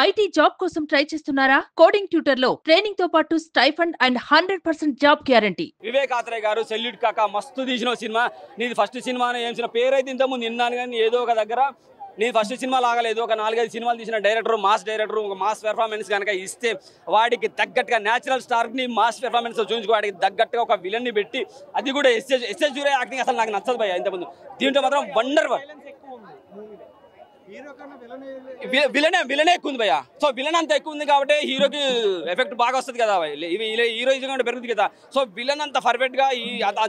IT job కోసం try చేస్తున్నారా? Coding tutor లో ట్రైనింగ్ తో పాటు stipend and 100% job guarantee. Vivek Atreya garu salute కాక మస్తు తీసిన సినిమా. నీది ఫస్ట్ సినిమానే ఏం సినిమా పేరైతే ఇంతకుముందు విన్నాను కానీ ఏదో ఒక దగ్గర నీది ఫస్ట్ సినిమా లాగలేదు. ఒక 4-5 సినిమాలు తీసిన డైరెక్టర్, ఒక మాస్ పెర్ఫార్మెన్స్ కనుక ఇస్తే వాడికి తగ్గట్టుగా న్యాచురల్ స్టార్ని మాస్ పెర్ఫార్మెన్స్ చూపించుకో, వాడికి తగ్గట్టుగా ఒక విలన్ని పెట్టి అది కూడా ఎస్ఎస్ సూర్య యాక్టింగ్ అసలు నాకు నచ్చదు భయ్య. ఇంతకుముందు దీంట్లో మాత్రం వండర్ఫుల్ విలనే ఎక్కువ ఉంది భయ్య. సో విలన్ అంత ఎక్కువ ఉంది కాబట్టి హీరోకి ఎఫెక్ట్ బాగా వస్తుంది కదా, హీరోయిజం కూడా పెరుగుతుంది కదా. సో విలన్ అంత పర్ఫెక్ట్ గా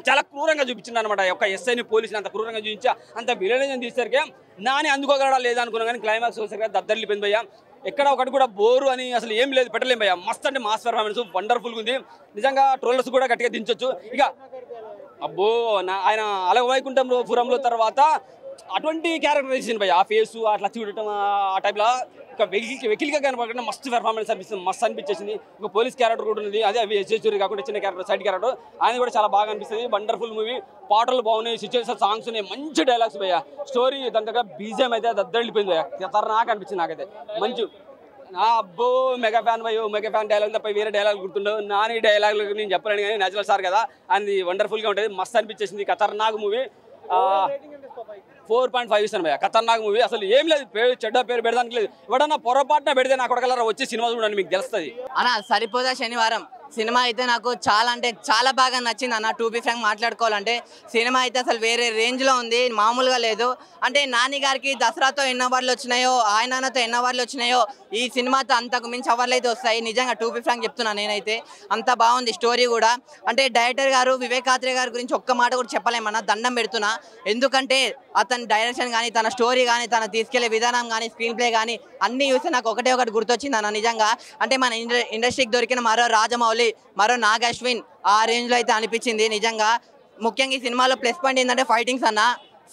చాలా క్రూరంగా చూపించింది అనమాట. ఒక ఎస్ఐని పోలీసుని అంత క్రూరంగా చూపించి అంత విలనిజం తీసేసరికి నాని అందుకోగలడా లేదా అనుకున్నా కానీ క్లైమాక్స్ వచ్చేసరికి దద్దరిల్లిపోయింది భయ్య. ఎక్కడ ఒకటి కూడా బోరు అని అసలు ఏం లేదు, పెట్టలేం భయ్య. మస్త్ అంటే మాస్ పెర్ఫార్మెన్స్ వండర్ఫుల్గా ఉంది నిజంగా. ట్రోలర్స్ కూడా గట్టిగా దించొచ్చు. ఇక అబ్బో ఆయన అలవైకుంఠపురంలో తర్వాత అటువంటి క్యారెక్టర్ చేసింది భయ్య. ఆ ఫేసు అట్లా చూడటం ఆ టైప్లో ఒక వెకిలిగా కనపడకుండా మస్తు పెర్ఫార్మెన్స్ అనిపిస్తుంది, మస్తు అనిపించేసింది. ఒక పోలీస్ క్యారెక్టర్ కూడా ఉంది, అదే ఎస్జేసూరి కాకుండా చిన్న క్యారెక్టర్, సైడ్ క్యారెక్టర్, ఆయన కూడా చాలా బాగా అనిపిస్తుంది. Wonderful movie. పాటలు బాగున్నాయి, సిచ్యువేషన్ సాంగ్స్ ఉన్నాయి, మంచి డైలాగ్స్ భయ్య. స్టోరీ దాని దగ్గర బీజిఎం అయితే దద్దరిల్లిపోయింది భయ్య. ఖతర్నాక్ అనిపించింది నాకైతే. మంచి అబ్బో మెగా ఫ్యాన్ డైలాగ్ తప్ప వేరే డైలాగ్ గుర్తుండవు. నాని డైలాగ్ నేను చెప్పలేను కానీ నేచురల్ స్టార్ కదా, అది వండర్ఫుల్గా ఉంటుంది, మస్తు అనిపించేసింది. ఖతర్నాక్ మూవీ. 4.5 ఇస్తాను భయ్య. ఖతర్నాక్ మూవీ. అసలు ఏం లేదు, చెడ్డ పేరు పెడదానికి లేదు. ఎవడన్నా పొరపాటున పెడితే నాకు ఒకళ్ళ వచ్చి సినిమా చూడండి, మీకు తెలుస్తుంది అన్న. సరిపోదా శనివారం సినిమా అయితే నాకు చాలా అంటే చాలా బాగా నచ్చింది అన్న. టు బి ఫ్రాంక్ మాట్లాడుకోవాలంటే సినిమా అయితే అసలు వేరే రేంజ్లో ఉంది, మామూలుగా లేదు. అంటే నాని గారికి దసరాతో ఎన్ని అవార్డులు వచ్చినాయో, ఆయనతో ఎన్ని అవార్డులు వచ్చినాయో ఈ సినిమాతో అంతకు మించి అవార్డులు అయితే వస్తాయి. నిజంగా టు బి ఫ్రాంక్ చెప్తున్నాను నేనైతే. అంత బాగుంది స్టోరీ కూడా. అంటే డైరెక్టర్ గారు వివేక్ ఆత్రేయ గారి గురించి ఒక్క మాట కూడా చెప్పలేమన్నా, దండం పెడుతున్నా. ఎందుకంటే అతని డైరెక్షన్ కానీ, తన స్టోరీ కానీ, తన తీసుకెళ్లే విధానం కానీ, స్క్రీన్ ప్లే కానీ అన్నీ చూస్తే నాకు ఒకటి గుర్తొచ్చింది అన్న నిజంగా. అంటే మన ఇండస్ట్రీకి దొరికిన మరో రాజమౌళి, మరో నాగ్ అశ్విన్ ఆ రేంజ్లో అయితే అనిపించింది నిజంగా. ముఖ్యంగా ఈ సినిమాలో ప్లస్ పాయింట్ ఏంటంటే ఫైటింగ్స్ అన్న.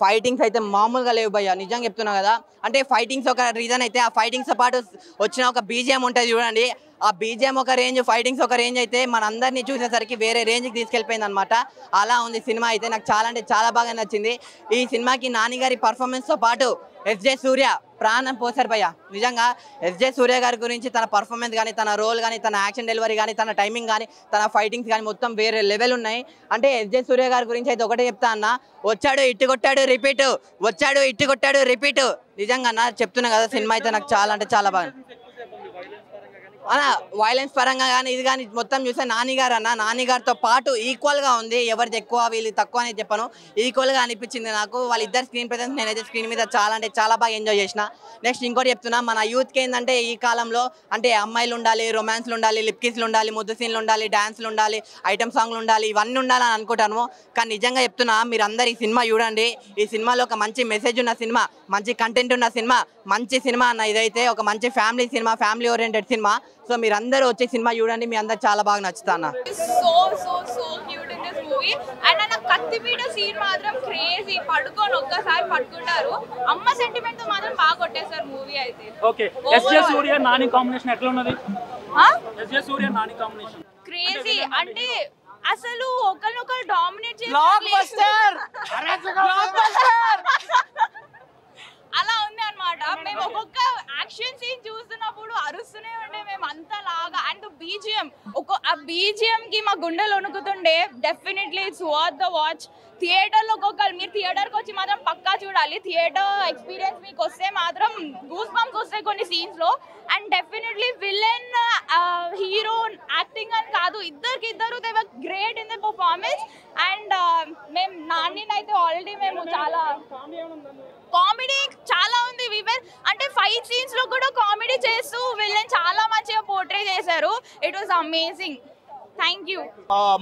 ఫైటింగ్స్ అయితే మామూలుగా లేవు భయ్య, నిజంగా చెప్తున్నా కదా. అంటే ఫైటింగ్స్ ఒక రీజన్ అయితే, ఆ ఫైటింగ్స్తో పాటు వచ్చిన ఒక బీజిఎం ఉంటుంది చూడండి, ఆ బీజిఎం ఒక రేంజ్, ఫైటింగ్స్ ఒక రేంజ్ అయితే మన అందరినీ చూసేసరికి వేరే రేంజ్కి తీసుకెళ్ళిపోయింది అనమాట. అలా ఉంది సినిమా అయితే. నాకు చాలా అంటే చాలా బాగా నచ్చింది. ఈ సినిమాకి నాని గారి పర్ఫార్మెన్స్తో పాటు ఎస్జే సూర్య ప్రాణం పోసారు భయ్య. నిజంగా ఎస్జే సూర్య గారి గురించి తన పర్ఫార్మెన్స్ కానీ, తన రోల్ కానీ, తన యాక్షన్ డెలివరీ కానీ, తన టైమింగ్ కానీ, తన ఫైటింగ్స్ కానీ మొత్తం వేరే లెవెల్ ఉన్నాయి. అంటే ఎస్జే సూర్య గారి గురించి అయితే ఒకటే చెప్తా అన్న, వచ్చాడు ఇట్టు కొట్టాడు రిపీట్, వచ్చాడు ఇట్టు కొట్టాడు రిపీట్. నిజంగా అన్న చెప్తున్నా కదా, సినిమా అయితే నాకు చాలా అంటే చాలా బాగా అన్న. వైలెన్స్ పరంగా కానీ ఇది కానీ మొత్తం చూస్తే నానిగారు అన్న, నానిగారితో పాటు ఈక్వల్గా ఉంది. ఎవరిది ఎక్కువ వీళ్ళు తక్కువ అనేది చెప్పను, ఈక్వల్గా అనిపించింది నాకు. వాళ్ళిద్దరు స్క్రీన్ ప్రెజెన్స్ నేనైతే స్క్రీన్ మీద చాలా అంటే చాలా బాగా ఎంజాయ్ చేసిన. నెక్స్ట్ ఇంకోటి చెప్తున్నా, మన యూత్కి ఏంటంటే ఈ కాలంలో అంటే అమ్మాయిలు ఉండాలి, రొమాన్స్లు ఉండాలి, లిప్ కిస్లు ఉండాలి, ముద్దు సీన్లు ఉండాలి, డ్యాన్స్లు ఉండాలి, ఐటమ్ సాంగ్లు ఉండాలి, ఇవన్నీ ఉండాలని అనుకుంటాను. కానీ నిజంగా చెప్తున్నా, మీరు అందరు ఈ సినిమా చూడండి. ఈ సినిమాలో ఒక మంచి మెసేజ్ ఉన్న సినిమా, మంచి కంటెంట్ ఉన్న సినిమా, మంచి సినిమా అన్న. ఇదైతే ఒక మంచి family cinema, family oriented cinema. So మీరు అందరూ వచ్చే సినిమా చూడండి, మీ అందరు చాలా బాగా నచ్చుతా అన్న. So cute in this movie. And అన్న కత్తిపీట సీన్ మాత్రం క్రేజీ. పడుకొని ఒక్కసారి పట్టుకుంటారు. అమ్మ సెంటిమెంట్ తో మాత్రం బాగా కొట్టేశారు మూవీ అయితే. ఓకే, ఎస్జే సూర్య నాని కాంబినేషన్ ఎట్లా ఉన్నది? ఎస్జే సూర్య నాని కాంబినేషన్ క్రేజీ. అంటే అసలు ఒకరినొకరు డామినేట్ చేసి అలా ఉంది అనమాట. మేము ఒక్కొక్క యాక్షన్ సీన్ చూస్తున్నప్పుడు అరుస్తూనే ఉండే మేము అంతలాగా. అండ్ బీజిఎం, ఆ బీజిఎం కి మా గుండెలు వణుకుతుండే. Definitely it's worth the watch. థియేటర్లో ఒక్కొక్కరు, మీరు థియేటర్కి వచ్చి మాత్రం పక్కా చూడాలి. థియేటర్ ఎక్స్పీరియన్స్ మీకు వస్తే మాత్రం గూస్ బంప్స్ వస్తాయి కొన్ని సీన్స్లో. And definitely villain, hero acting అని కాదు, ఇద్దరు they were great in the performance. And మేము నానిని అయితే ఆల్రెడీ మేము చాలా కామెడీ చాలా ఉంది. అంటే ఫైట్ సీన్స్ లో కూడా కామెడీ చేస్తూ విలన్ చాలా మంచిగా పోర్ట్రే చేశారు. It was amazing. Thank you.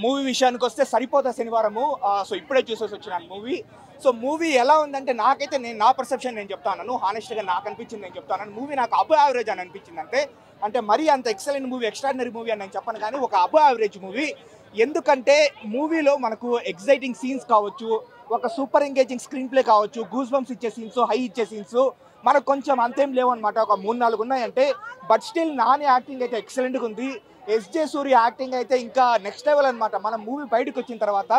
Movie విషయానికి వస్తే సరిపోతా శనివారము. సో ఇప్పుడే చూసేసి వచ్చిన మూవీ. సో మూవీ ఎలా ఉందంటే నాకైతే నా పర్సెప్షన్ నేను చెప్తాను, హానెస్ట్గా నాకు అనిపించింది నేను చెప్తాను. మూవీ నాకు అబ్ యావరేజ్ అని అనిపించింది. అంటే మరీ అంత ఎక్సలెంట్ మూవీ, ఎక్స్ట్రాడినరీ మూవీ అని నేను చెప్పను, కానీ ఒక అబ్ యావరేజ్ మూవీ. ఎందుకంటే మూవీలో మనకు ఎగ్జైటింగ్ సీన్స్ కావచ్చు, ఒక సూపర్ ఎంగేజింగ్ స్క్రీన్ ప్లే కావచ్చు, గూస్ బంప్స్ ఇచ్చే సీన్స్, హై ఇచ్చే సీన్స్ మనకు కొంచెం అంతేం లేవన్నమాట. ఒక 3-4 ఉన్నాయంటే. బట్ స్టిల్ నాని యాక్టింగ్ అయితే ఎక్సలెంట్గా ఉంది. ఎస్జే సూర్య యాక్టింగ్ అయితే ఇంకా నెక్స్ట్ లెవెల్ అనమాట. మనం మూవీ బయటకు వచ్చిన తర్వాత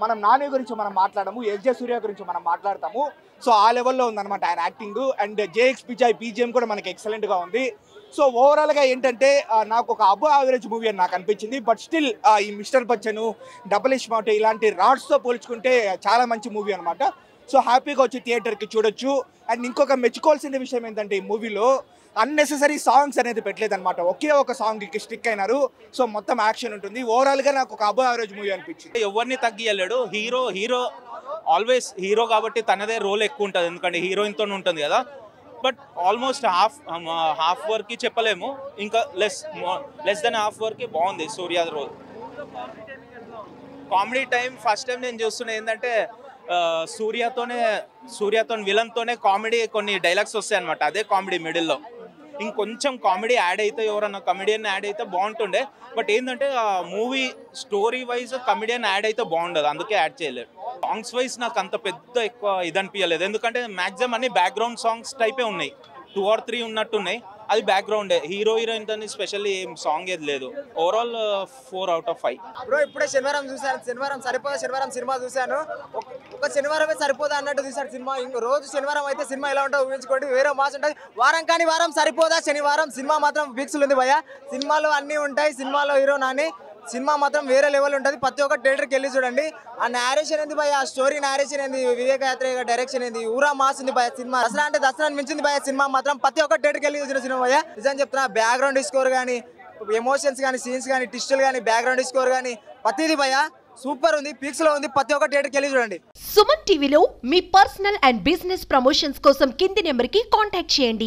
మనం నాని గురించి మనం మాట్లాడము, ఎస్జే సూర్య గురించి మనం మాట్లాడతాము. సో ఆ లెవెల్లో ఉందన్నమాట ఆయన acting. And JX Pichai BGM కూడా మనకి ఎక్సలెంట్గా ఉంది. సో ఓవరాల్గా ఏంటంటే నాకు ఒక అబో యావరేజ్ మూవీ అని నాకు అనిపించింది. బట్ స్టిల్ ఈ మిస్టర్ బచ్చను, డబుల్ ఇస్మార్ట్ ఇలాంటి రాడ్స్తో పోల్చుకుంటే చాలా మంచి మూవీ అనమాట. సో హ్యాపీగా వచ్చి థియేటర్కి చూడొచ్చు. అండ్ ఇంకొక మెచ్చుకోవాల్సిన విషయం ఏంటంటే ఈ మూవీలో అన్నెసెసరీ సాంగ్స్ అనేది పెట్టలేదన్నమాట. ఒకే ఒక సాంగ్కి స్టిక్ అయినారు. సో మొత్తం యాక్షన్ ఉంటుంది. ఓవరాల్గా నాకు ఒక అబో యావరేజ్ మూవీ అనిపించింది. ఎవరిని తగ్గియలేడు. హీరో ఆల్వేస్ హీరో కాబట్టి తనదే రోల్ ఎక్కువ ఉంటుంది, ఎందుకంటే హీరోయిన్తో ఉంటుంది కదా. బట్ ఆల్మోస్ట్ హాఫ్ వర్క్కి చెప్పలేము, ఇంకా లెస్ దెన్ హాఫ్ వర్క్కి బాగుంది Surya role. Comedy time first time నేను చూస్తున్నా ఏంటంటే సూర్యతో విలన్తోనే కామెడీ కొన్ని డైలాగ్స్ వస్తాయి అనమాట. అదే కామెడీ మిడిల్లో. ఇంకొంచెం కామెడీ యాడ్ అయితే ఎవరన్నా కమెడియన్ యాడ్ అయితే బాగుంటుండే. బట్ ఏంటంటే movie story wise comedian add అయితే బాగుండదు, అందుకే యాడ్ చేయలేదు. సాంగ్స్ వైజ్ నాకు అంత పెద్ద ఎక్కువ ఇది అనిపించలేదు, ఎందుకంటే మ్యాక్సిమం అన్ని బ్యాక్గ్రౌండ్ సాంగ్స్ టైపే ఉన్నాయి. 2 or 3 ఉన్నట్టున్నాయి, అది బ్యాక్గ్రౌండే. హీరోయిన్ తోని స్పెషల్లీ ఏం సాంగ్ ఏది లేదు. Overall 4 out of 5. బ్రో ఇప్పుడే శనివారం చూసాను. శనివారం సరిపోదా శనివారం సినిమా చూశాను. ఒక శనివారమే సరిపోదా అన్నట్టు చూసాను సినిమా. ఇంకో రోజు శనివారం అయితే సినిమా ఎలా ఉంటుందో ఊహించుకోండి, వేరే మాస్ ఉంటుంది. వారం కానీ వారం సరిపోదా శనివారం సినిమా మాత్రం ఫిక్స్లు ఉంది భయ్య. సినిమాలో అన్నీ ఉంటాయి. సినిమాలో హీరో నాని, సినిమా మాత్రం వేరే లెవెల్ ఉంటుంది. ప్రతి ఒక్క థియేటర్కి వెళ్ళి చూడండి. ఆ నేరేషన్ ఏంది భయ, ఆ స్టోరీ నేరేషన్ ఏంది, వివేక యాత్ర డైరెక్షన్ ఏంది, ఊరా మాస్ ఉంది భయ సినిమా. దసరా అంటే దసరాని మించింది భయ సినిమా మాత్రం. ప్రతి ఒక్క థియేటర్కి వెళ్ళి చూసిన సినిమా భయ. నిజం చెప్తున్నా, బ్యాక్గ్రౌండ్ స్కోర్ కానీ, ఎమోషన్స్ కానీ, సీన్స్ కానీ, ట్విస్టులు కానీ, బ్యాక్గ్రౌండ్ స్కోర్ కానీ ప్రతిదీ భయ సూపర్ ఉంది, పీక్స్ లో ఉంది. ప్రతి ఒక్క థియేటర్కి వెళ్ళి చూడండి. సుమన్ టీవీలో మీ పర్సనల్ అండ్ బిజినెస్ ప్రమోషన్స్ కోసం కింది నెంబర్కి కాంటాక్ట్ చేయండి.